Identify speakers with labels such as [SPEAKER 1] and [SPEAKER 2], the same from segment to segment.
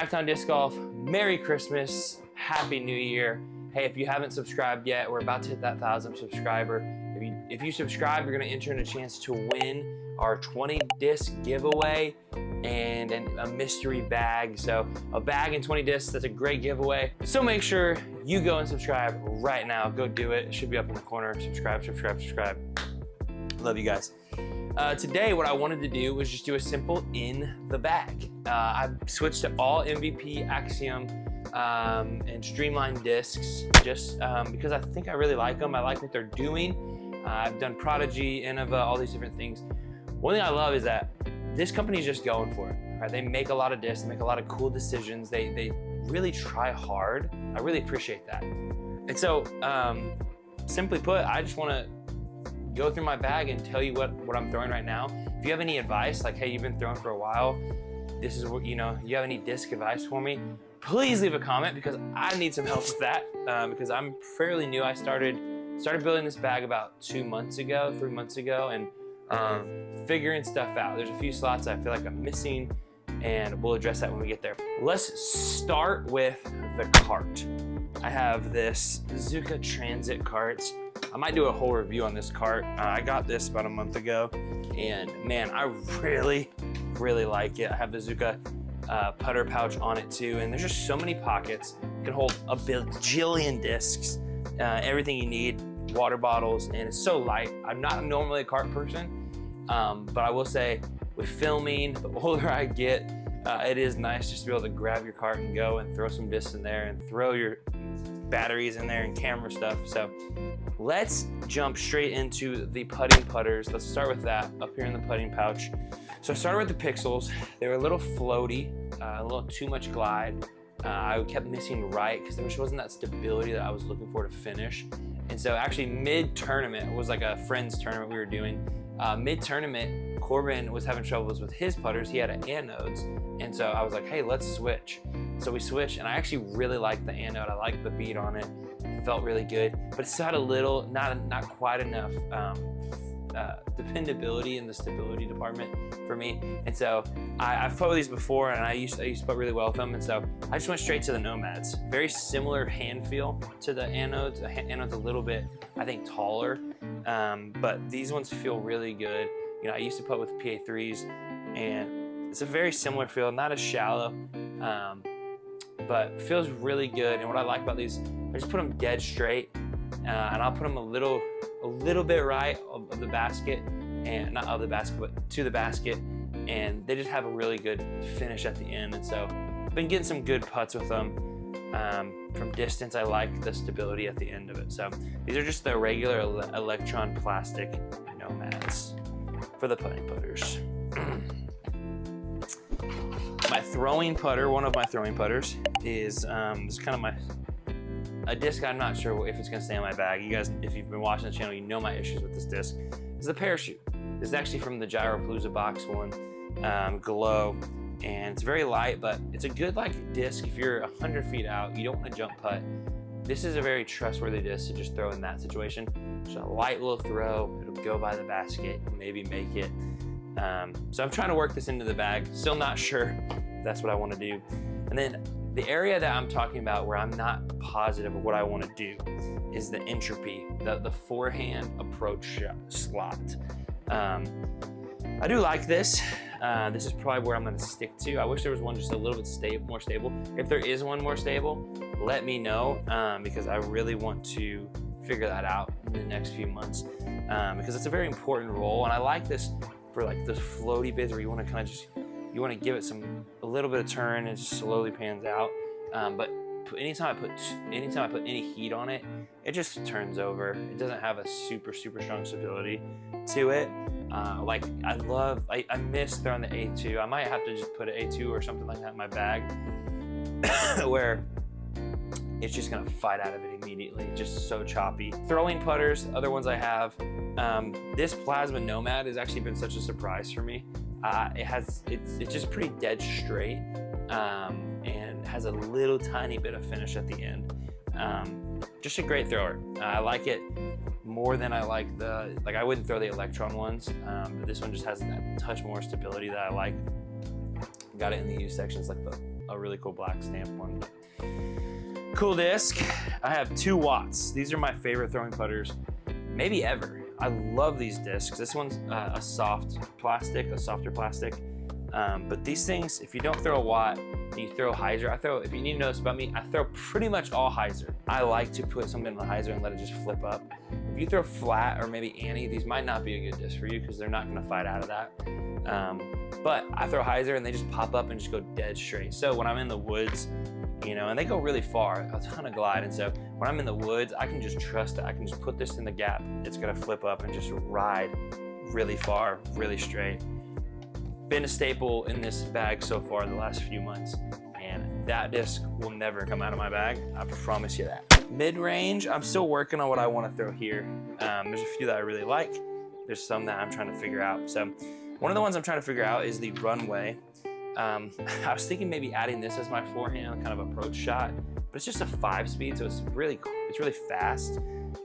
[SPEAKER 1] Lifetime Disc Golf, Merry Christmas, Happy New Year. Hey, if you haven't subscribed yet, we're about to hit that 1,000 subscriber. If you subscribe, you're gonna enter in a chance to win our 20 disc giveaway and a mystery bag. So a bag and 20 discs, that's a great giveaway. So make sure you go and subscribe right now. Go do it. It should be up in the corner. Subscribe, subscribe, subscribe. Love you guys. Today, what I wanted to do was just do a simple in the bag. I switched to all MVP, Axiom, and Streamline discs just because I think I really like them. I like what they're doing. I've done Prodigy, Innova, all these different things. One thing I love is that this company is just going for it. Right? They make a lot of discs, they make a lot of cool decisions. They really try hard. I really appreciate that. And so, simply put, I just want to go through my bag and tell you what I'm throwing right now. If you have any advice, like, hey, you've been throwing for a while, this is what, you have any disc advice for me, please leave a comment because I need some help with that because I'm fairly new. I started building this bag about 3 months ago, and figuring stuff out. There's a few slots I feel like I'm missing, and we'll address that when we get there. Let's start with the cart. I have this Zuka Transit cart. I might do a whole review on this cart. I got this about a month ago, and man, I really, really like it. I have the Zuka putter pouch on it too, and there's just so many pockets. It can hold a bajillion discs, everything you need, water bottles, and it's so light. I'm not normally a cart person, but I will say with filming, the older I get, it is nice just to be able to grab your cart and go and throw some discs in there and throw your batteries in there and camera stuff. So let's jump straight into the putting putters. Let's start with that up here in the putting pouch. So I started with the Pixels. They were a little floaty, a little too much glide. I kept missing right because there just wasn't that stability that I was looking for to finish. And so actually mid-tournament, it was like a friend's tournament we were doing. Mid-tournament, Corbin was having troubles with his putters. He had anodes. And so I was like, hey, let's switch. So we switched, and I actually really liked the anode. I liked the bead on it. It felt really good, but it still had a little, not quite enough dependability in the stability department for me. And so I've put with these before, and I used to put really well with them. And so I just went straight to the Nomads. Very similar hand feel to the anodes. The anode's a little bit, I think, taller, but these ones feel really good. I used to put with PA3s, and it's a very similar feel, not as shallow, but feels really good. And what I like about these, I just put them dead straight, and I'll put them a little bit right of the basket, and not of the basket, but to the basket, and they just have a really good finish at the end. And so I've been getting some good putts with them. From distance, I like the stability at the end of it. So these are just the regular Electron plastic Nomads for the putting putters. My throwing putter, one of my throwing putters, is kind of a disc. I'm not sure if it's gonna stay in my bag. You guys, if you've been watching the channel, you know my issues with this disc. Is the Parachute. This is actually from the Gyropalooza box one, Glow, and it's very light, but it's a good disc if you're 100 feet out, you don't want to jump putt. This is a very trustworthy disc to just throw in that situation. Just a light little throw, it'll go by the basket, maybe make it. So I'm trying to work this into the bag. Still not sure if that's what I want to do. And then the area that I'm talking about where I'm not positive of what I want to do is the Entropy, the forehand approach slot. I do like this. This is probably where I'm going to stick to. I wish there was one just a little bit more stable. If there is one more stable, let me know because I really want to figure that out in the next few months because it's a very important role. And I like this for those floaty bits where you want to kind of you want to give it a little bit of turn and it just slowly pans out. But anytime I put any heat on it, it just turns over. It doesn't have a super strong stability to it. I miss throwing the A2. I might have to just put an A2 or something like that in my bag where it's just gonna fight out of it immediately. Just so choppy. Throwing putters, other ones I have. This Plasma Nomad has actually been such a surprise for me. It's just pretty dead straight and has a little tiny bit of finish at the end. Just a great thrower. I like it more than I like I wouldn't throw the Electron ones, but this one just has that touch more stability that I like. Got it in the used sections, like a really cool black stamp one. Cool disc. I have 2 watts. These are my favorite throwing putters, maybe ever. I love these discs. This one's a softer plastic. But these things, if you don't throw a watt, and you throw hyzer, if you need to know this about me, I throw pretty much all hyzer. I like to put something in the hyzer and let it just flip up. If you throw flat or maybe Annie, these might not be a good disc for you because they're not gonna fight out of that. But I throw hyzer and they just pop up and just go dead straight. So when I'm in the woods, you know, and they go really far, a ton of glide. And so when I'm in the woods, I can just trust that I can just put this in the gap. It's gonna flip up and just ride really far, really straight. Been a staple in this bag so far the last few months, and that disc will never come out of my bag. I promise you that. Mid-range, I'm still working on what I want to throw here. There's a few that I really like. There's some that I'm trying to figure out. So one of the ones I'm trying to figure out is the Runway. I was thinking maybe adding this as my forehand kind of approach shot, but it's just a 5-speed, so it's really fast. So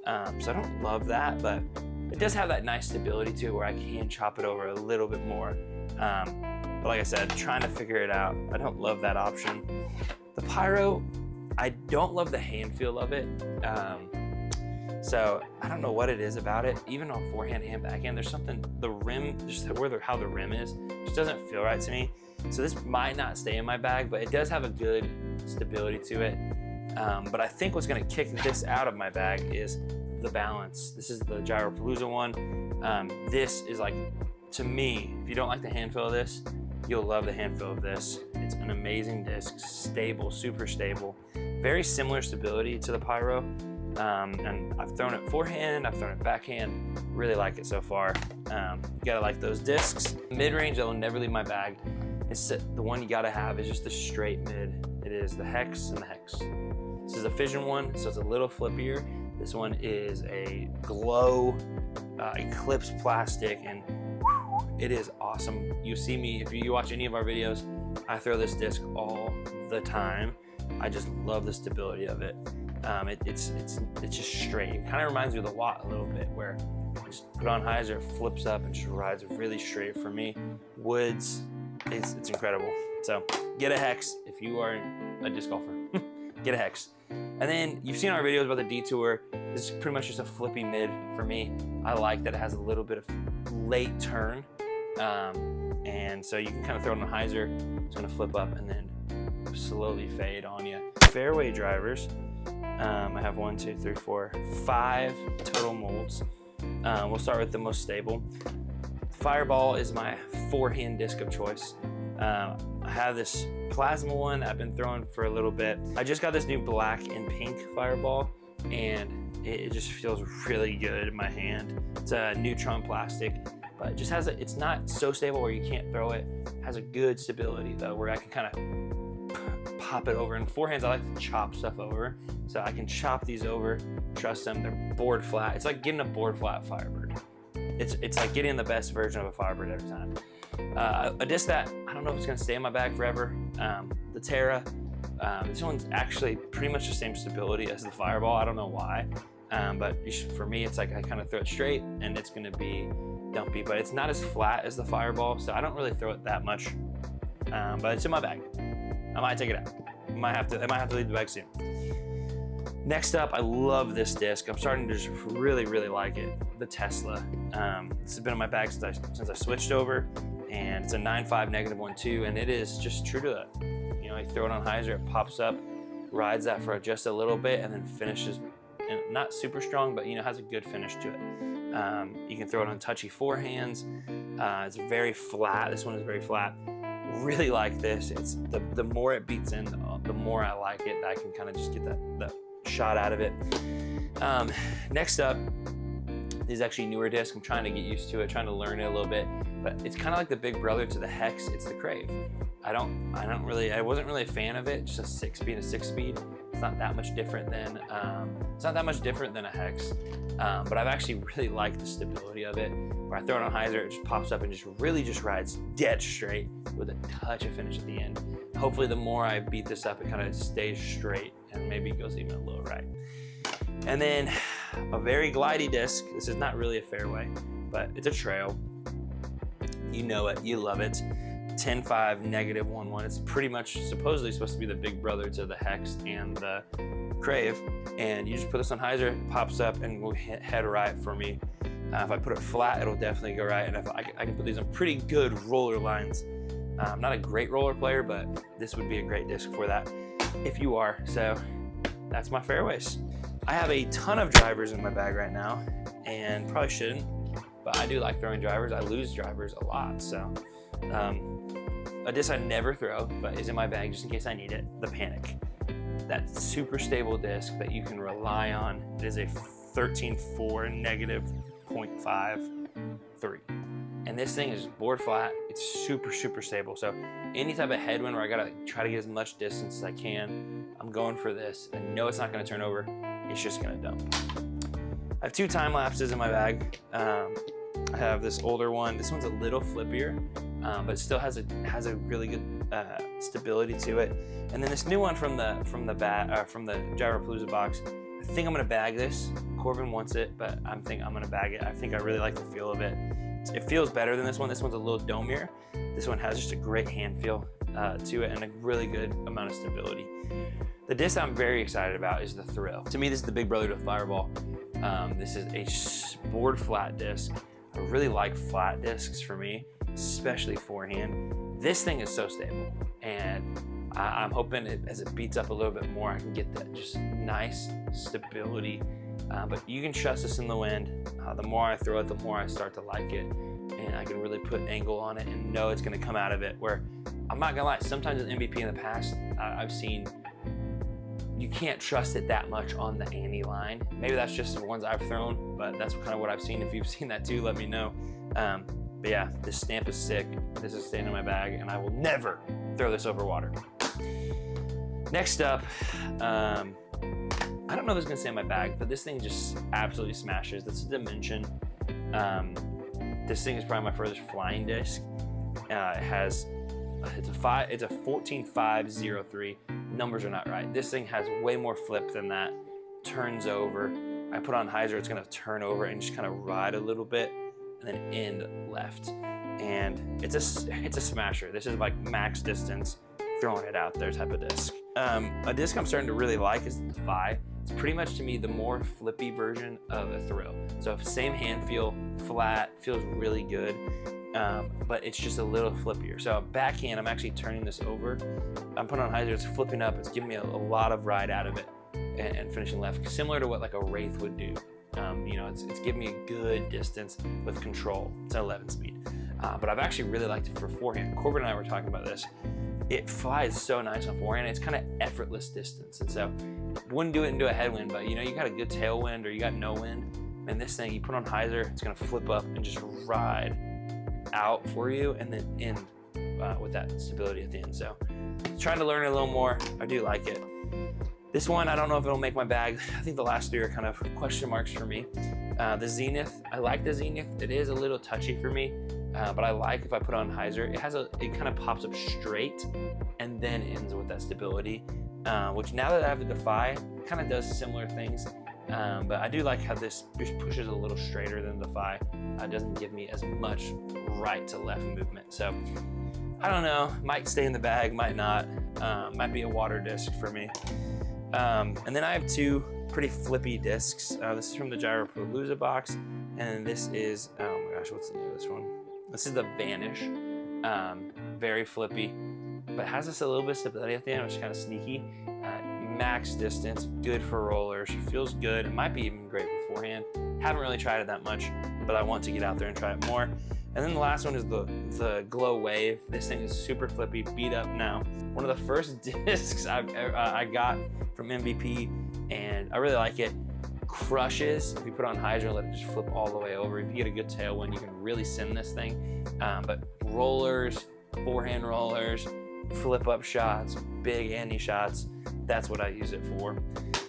[SPEAKER 1] I don't love that, but it does have that nice stability to it where I can chop it over a little bit more. But like I said, trying to figure it out. I don't love that option. The Pyro, I don't love the hand feel of it. So I don't know what it is about it. Even on forehand and backhand, there's something, the rim, just how the rim is, just doesn't feel right to me. So this might not stay in my bag, but it does have a good stability to it. But I think what's gonna kick this out of my bag is the balance. This is the Gyropalooza one. This is like, to me, if you don't like the hand feel of this, you'll love the hand feel of this. It's an amazing disc, stable, super stable. Very similar stability to the Pyro. And I've thrown it forehand, I've thrown it backhand, really like it so far. You gotta like those discs. Mid-range, that will never leave my bag. It's the one you gotta have is just the straight mid. It is the Hex and the Hex. This is a fission one, so it's a little flippier. This one is a glow Eclipse plastic, and it is awesome. You see me, if you watch any of our videos, I throw this disc all the time. I just love the stability of it. It's just straight. It kind of reminds me of the Watt a little bit, where I just put on hyzer, it flips up and just rides really straight for me. Woods, it's incredible. So get a Hex if you are a disc golfer. Get a Hex. And then you've seen our videos about the Detour. This is pretty much just a flippy mid for me. I like that it has a little bit of late turn. And so you can kind of throw it on a hyzer. It's gonna flip up and then slowly fade on you. Fairway drivers. I have 1, 2, 3, 4, 5 total molds. We'll start with the most stable. Fireball is my forehand disc of choice. I have this plasma one that I've been throwing for a little bit. I just got this new black and pink Fireball, and it just feels really good in my hand. It's a neutron plastic, but it just has it's not so stable where you can't throw it. It has a good stability though, where I can kind of pop it over. And forehands, I like to chop stuff over, so I can chop these over, trust them, they're board flat. It's like getting a board flat Firebird. It's like getting the best version of a Firebird every time. A disc that I don't know if it's gonna stay in my bag forever, the Terra. This one's actually pretty much the same stability as the Fireball. I don't know why, but for me, it's like I kind of throw it straight and it's gonna be dumpy, but it's not as flat as the Fireball, so I don't really throw it that much, but it's in my bag. I might take it out. I might have to leave the bag soon. Next up, I love this disc. I'm starting to just really like it. The Tesla. This has been in my bag since I switched over, and it's a 9.5 -1.2, and it is just true to that. You know, I throw it on hyzer, it pops up, rides that for just a little bit, and then finishes, and not super strong, but you know, has a good finish to it. You can throw it on touchy forehands. It's very flat. This one is very flat. Really like this. It's the more it beats in, the more I like it. I can kind of just get that shot out of it. Next up is actually a newer disc. I'm trying to get used to it, trying to learn it a little bit, but it's kind of like the big brother to the Hex. It's the Crave. I wasn't really a fan of it. Just a 6-speed. It's not that much different than a Hex, but I've actually really liked the stability of it. Where I throw it on hyzer, it just pops up and just rides dead straight with a touch of finish at the end. Hopefully, the more I beat this up, it kind of stays straight and maybe it goes even a little right. And then a very glidey disc. This is not really a fairway, but it's a trail. You know it, you love it. 10.5, -1.1. It's pretty much supposedly supposed to be the big brother to the Hex and the Crave. And you just put this on hyzer, it pops up and will head right for me. If I put it flat, it'll definitely go right. And if I can put these on pretty good roller lines. I'm not a great roller player, but this would be a great disc for that if you are. So that's my fairways. I have a ton of drivers in my bag right now, and probably shouldn't, but I do like throwing drivers. I lose drivers a lot. So a disc I never throw, but is in my bag just in case I need it, the Panic. That super stable disc that you can rely on. It is a 13.4 -0.53. And this thing is board flat. It's super, super stable. So any type of headwind where I gotta try to get as much distance as I can, I'm going for this. I know it's not gonna turn over. It's just gonna dump. I have 2 time lapses in my bag. I have this older one. This one's a little flippier, but still has a really good stability to it. And then this new one from the Gyropalooza box. I think I'm gonna bag this. Corbin wants it, but I think I'm gonna bag it. I think I really like the feel of it. It feels better than this one. This one's a little domier. This one has just a great hand feel to it and a really good amount of stability. The disc I'm very excited about is the Thrill. To me, this is the big brother to Fireball. This is a board flat disc. I really like flat discs for me, especially forehand. This thing is so stable, and I'm hoping as it beats up a little bit more, I can get that just nice stability. But you can trust this in the wind. The more I throw it, the more I start to like it, and I can really put angle on it and know it's going to come out of it. Where I'm not gonna lie, sometimes in MVP in the past, I've seen you can't trust it that much on the ante line. Maybe that's just the ones I've thrown, but that's kind of what I've seen. If you've seen that too, let me know. But yeah, this stamp is sick. This is staying in my bag, and I will never throw this over water. Next up, I don't know if it's gonna stay in my bag, but this thing just absolutely smashes. This is Dimension. This thing is probably my furthest flying disc. It's a 14.503. Numbers are not right. This thing has way more flip than that. Turns over. I put on hyzer, it's gonna turn over and just kind of ride a little bit, and then end left. And it's a smasher. This is like max distance, throwing it out there type of disc. A disc I'm starting to really like is the Defy. It's pretty much to me the more flippy version of a Thrill. So same hand feel, flat, feels really good, but it's just a little flippier. So backhand, I'm actually turning this over. I'm putting on hyzer, it's flipping up, it's giving me a lot of ride out of it and finishing left, similar to what like a Wraith would do. You know, it's giving me a good distance with control. It's an 11 speed. But I've actually really liked it for forehand. Corbin and I were talking about this. It flies so nice on forehand. It's kind of effortless distance. And so wouldn't do it into a headwind, but you know, you got a good tailwind or you got no wind, and this thing, you put on hyzer, it's gonna flip up and just ride out for you and then end with that stability at the end. So trying to learn a little more. I do like it. This one, I don't know if it'll make my bag. I think the last 3 are kind of question marks for me. The Zenith, I like the Zenith. It is a little touchy for me, but I like if I put on hyzer. It kind of pops up straight and then ends with that stability, which now that I have the Defy, it kind of does similar things. But I do like how this just pushes a little straighter than the Defy. It doesn't give me as much right to left movement. So I don't know, might stay in the bag, might not. Might be a water disc for me. And then I have 2 pretty flippy discs. This is from the Gyropalooza box, and this is, oh my gosh, what's the name of this one? This is the Vanish. Very flippy, but has this a little bit of stability at the end, which is kind of sneaky. Max distance, good for rollers, feels good. It might be even great for forehand. Haven't really tried it that much, but I want to get out there and try it more. And then the last one is the Glow Wave. This thing is super flippy, beat up now. One of the first discs I got from MVP, and I really like it. Crushes if you put on hyzer and let it just flip all the way over. If you get a good tailwind, you can really send this thing. But rollers, forehand rollers, flip up shots, big ante shots, that's what I use it for.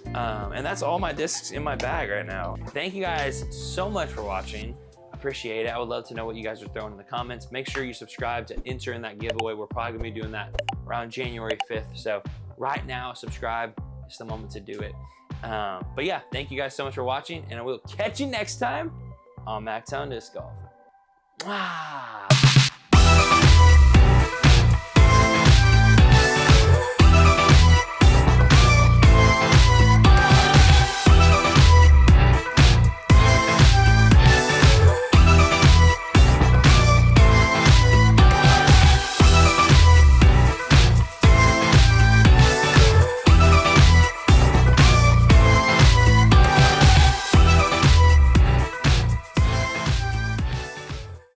[SPEAKER 1] And that's all my discs in my bag right now. Thank you guys so much for watching. Appreciate it. I would love to know what you guys are throwing in the comments. Make sure you subscribe to enter in that giveaway. We're probably gonna be doing that around January 5th. So right now, subscribe. It's the moment to do it. But yeah, thank you guys so much for watching, and I will catch you next time on Mactown Disc Golf.